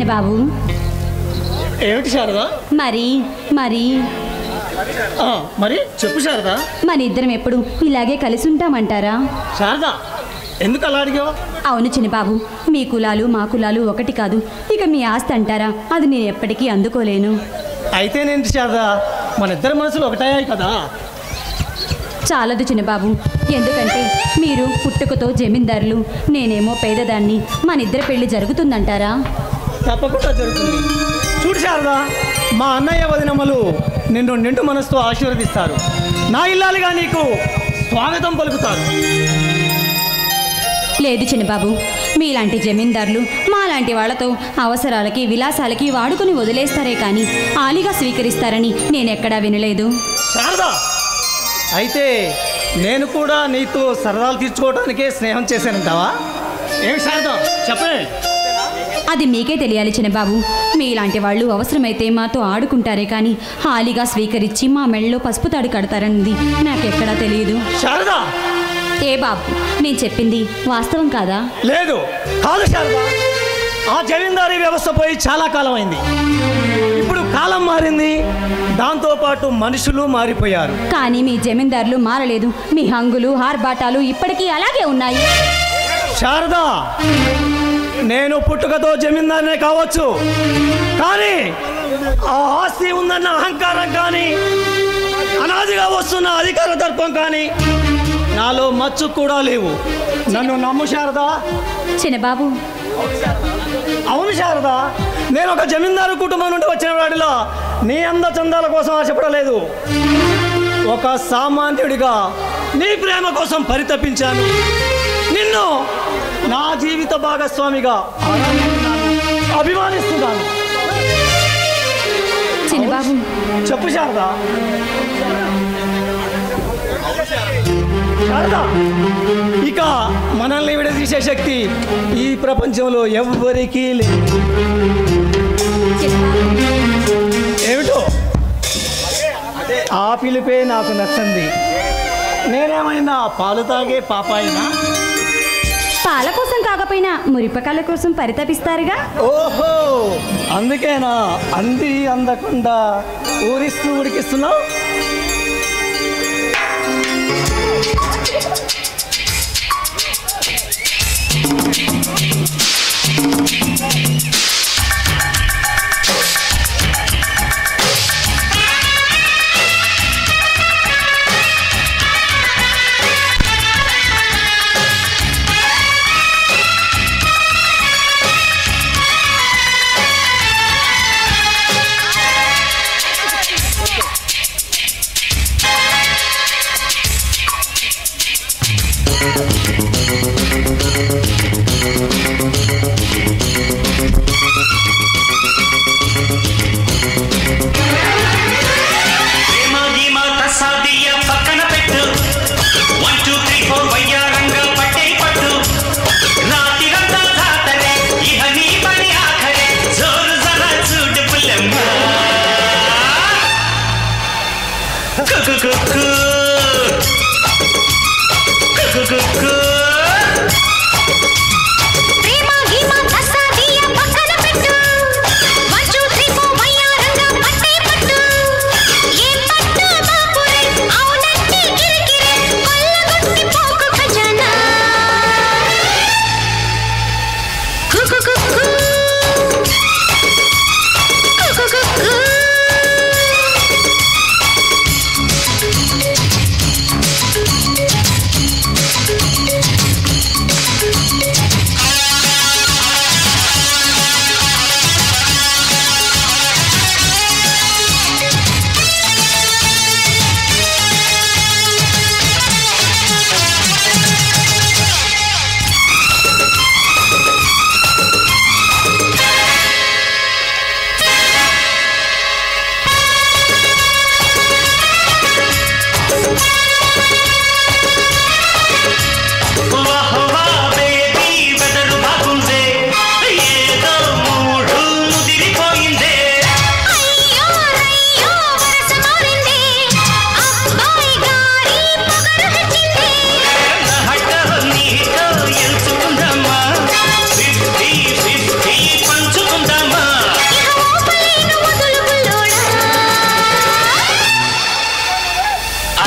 చిన్నబాబు. ఏమిటి శారదా? మరి మరి మరి చెప్పు శారదా. మన ఇద్దరం ఎప్పుడు ఇలాగే కలిసి ఉంటామంటారా? శారదా, ఎందుకు అలా అడిగావు? అవును చిన్నబాబు, మీ కులాలు మా కులాలు ఒకటి కాదు. ఇక మీ ఆస్తి అంటారా, అది నేను ఎప్పటికీ అందుకోలేను. అయితేనేంటి శారదా, మన ఇద్దరి మనసులు ఒకటయ్యాయి కదా. చాలదు చిన్నబాబు, ఎందుకంటే మీరు పుట్టుకతో జమీందారులు, నేనేమో పేదదాన్ని. మన ఇద్దరి పెళ్లి జరుగుతుందంటారా? తప్పకుండా జరుగుతుంది. చూడు శారదా, మా అన్నయ్య వదినమ్మలు నిన్ను నిండు మనసుతో ఆశీర్వదిస్తారు. నా ఇల్లాలుగా నీకు స్వాగతం పలుకుతారు. లేదు చిన్నబాబు, మీలాంటి జమీందారులు మాలాంటి వాళ్లతో అవసరాలకి విలాసాలకి వాడుకుని వదిలేస్తారే కానీ ఆలిగా స్వీకరిస్తారని నేనెక్కడా వినలేదు. శారదా, అయితే నేను కూడా నీతో సరదాలు తీర్చుకోవడానికే స్నేహం చేశానంటావా? ఏమి శారదా, చెప్పే. అది మీకే తెలియాలి చిన్నబాబు. మీలాంటి వాళ్ళు అవసరమైతే మాతో ఆడుకుంటారే కానీ హాలిగా స్వీకరించి మా మెళ్ళలో పసుపు తాడు కడతారన్నది నాకెక్కడా తెలియదు. శారదా, ఏ బాబు, నేను చెప్పింది వాస్తవం కాదా? లేదు, కాదు శారదా. ఆ జమీందారీ వ్యవస్థ పోయి చాలా కాలం అయింది. ఇప్పుడు కాలం మారింది, దాంతోపాటు మనుషులు మారిపోయారు. కానీ మీ జమీందారులు మారలేదు. మీ హంగులు ఆర్భాటాలు ఇప్పటికీ అలాగే ఉన్నాయి. శారదా, నేను పుట్టుకతో జమీందారునే కావచ్చు, కానీ ఆ ఆస్తి ఉందన్న అహంకారం కానీ అనాదిగా వస్తున్న అధికార దర్పం కానీ నాలో మచ్చు కూడా లేవు. నన్ను నమ్ము శారదా. చిన్నబాబు, అవును శారదా, నేను ఒక జమీందారు కుటుంబం నుండి వచ్చిన వాడిలో నీ అంద చందాల కోసం ఆశపడలేదు. ఒక సామాన్యుడిగా నీ ప్రేమ కోసం పరితపించాను. నిన్ను నా జీవిత భాగస్వామిగా అభిమానిస్తున్నాను. చిన్నబాబు, చెప్పు శారదా. శారదా, ఇక మనల్ని విడదీసే శక్తి ఈ ప్రపంచంలో ఎవ్వరికీ లేదు. ఏమిటో ఆ పిలిపే నాకు నచ్చింది. నేనేమైనా పాలు తాగే పాపాయినా? పాల కోసం కాకపోయినా మురిపకాల కోసం పరితపిస్తారుగా. ఓహో, అందుకేనా అంది అందకుండా ఊరిస్తూ ఉడికిస్తున్నావు?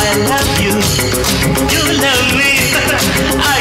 I love you, you love me. I